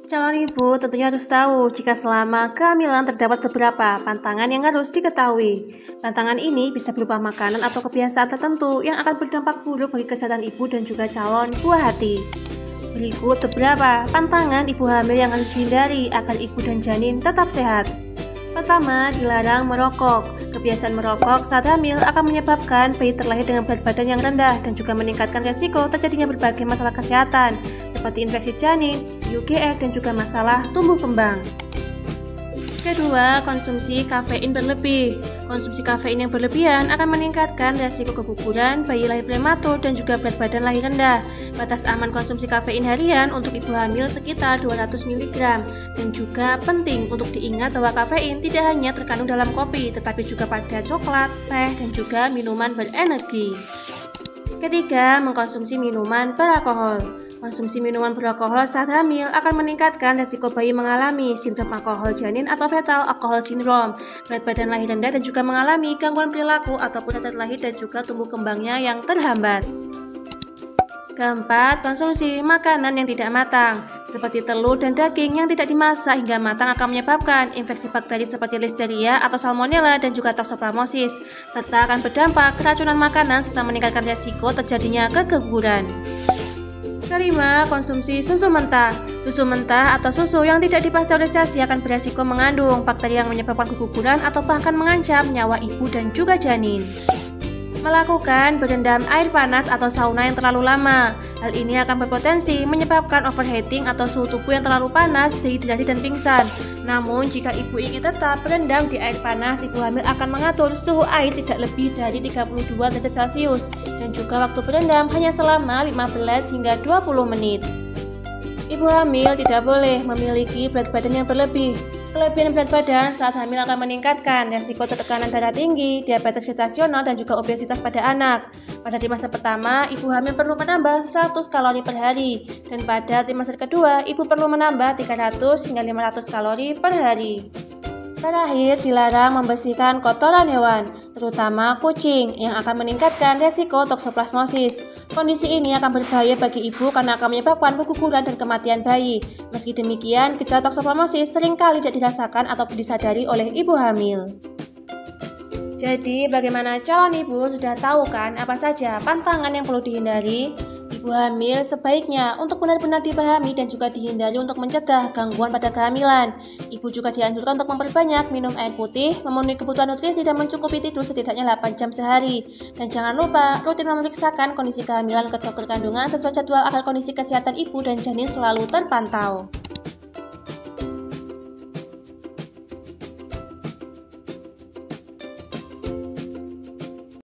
Calon ibu tentunya harus tahu jika selama kehamilan terdapat beberapa pantangan yang harus diketahui. Pantangan ini bisa berupa makanan atau kebiasaan tertentu yang akan berdampak buruk bagi kesehatan ibu dan juga calon buah hati. Berikut beberapa pantangan ibu hamil yang harus dihindari agar ibu dan janin tetap sehat. Pertama, dilarang merokok. Kebiasaan merokok saat hamil akan menyebabkan bayi terlahir dengan berat badan yang rendah dan juga meningkatkan resiko terjadinya berbagai masalah kesehatan seperti infeksi janin, UGR, dan juga masalah tumbuh kembang. Kedua, konsumsi kafein berlebih. Konsumsi kafein yang berlebihan akan meningkatkan resiko keguguran, bayi lahir prematur, dan juga berat badan lahir rendah. Batas aman konsumsi kafein harian untuk ibu hamil sekitar 200 mg. Dan juga penting untuk diingat bahwa kafein tidak hanya terkandung dalam kopi, tetapi juga pada coklat, teh, dan juga minuman berenergi. Ketiga, mengkonsumsi minuman beralkohol. Konsumsi minuman beralkohol saat hamil akan meningkatkan resiko bayi mengalami sindrom alkohol janin atau fetal alcohol syndrome, berat badan lahir rendah, dan juga mengalami gangguan perilaku ataupun cacat lahir dan juga tumbuh kembangnya yang terhambat. Keempat, konsumsi makanan yang tidak matang, seperti telur dan daging yang tidak dimasak hingga matang akan menyebabkan infeksi bakteri seperti Listeria atau Salmonella dan juga Toxoplasmosis, serta akan berdampak keracunan makanan serta meningkatkan resiko terjadinya keguguran. Kelima, konsumsi susu mentah. Susu mentah atau susu yang tidak dipasteurisasi akan beresiko mengandung bakteri yang menyebabkan keguguran atau bahkan mengancam nyawa ibu dan juga janin. Melakukan berendam air panas atau sauna yang terlalu lama. Hal ini akan berpotensi menyebabkan overheating atau suhu tubuh yang terlalu panas, dehidrasi, dan pingsan. Namun, jika ibu ingin tetap berendam di air panas, ibu hamil akan mengatur suhu air tidak lebih dari 32 derajat Celcius dan juga waktu berendam hanya selama 15 hingga 20 menit. Ibu hamil tidak boleh memiliki berat badan yang berlebih. Kelebihan berat badan saat hamil akan meningkatkan resiko tekanan darah tinggi, diabetes gestasional, dan juga obesitas pada anak. Pada trimester pertama, ibu hamil perlu menambah 100 kalori per hari, dan pada trimester kedua, ibu perlu menambah 300 hingga 500 kalori per hari. Terakhir, dilarang membersihkan kotoran hewan, terutama kucing, yang akan meningkatkan resiko toksoplasmosis. Kondisi ini akan berbahaya bagi ibu karena akan menyebabkan keguguran dan kematian bayi. Meski demikian, gejala toksoplasmosis seringkali tidak dirasakan ataupun disadari oleh ibu hamil. Jadi, bagaimana calon ibu sudah tahu kan apa saja pantangan yang perlu dihindari? Ibu hamil sebaiknya untuk benar-benar dipahami dan juga dihindari untuk mencegah gangguan pada kehamilan. Ibu juga dianjurkan untuk memperbanyak minum air putih, memenuhi kebutuhan nutrisi, dan mencukupi tidur setidaknya 8 jam sehari. Dan jangan lupa rutin memeriksakan kondisi kehamilan ke dokter kandungan sesuai jadwal agar kondisi kesehatan ibu dan janin selalu terpantau.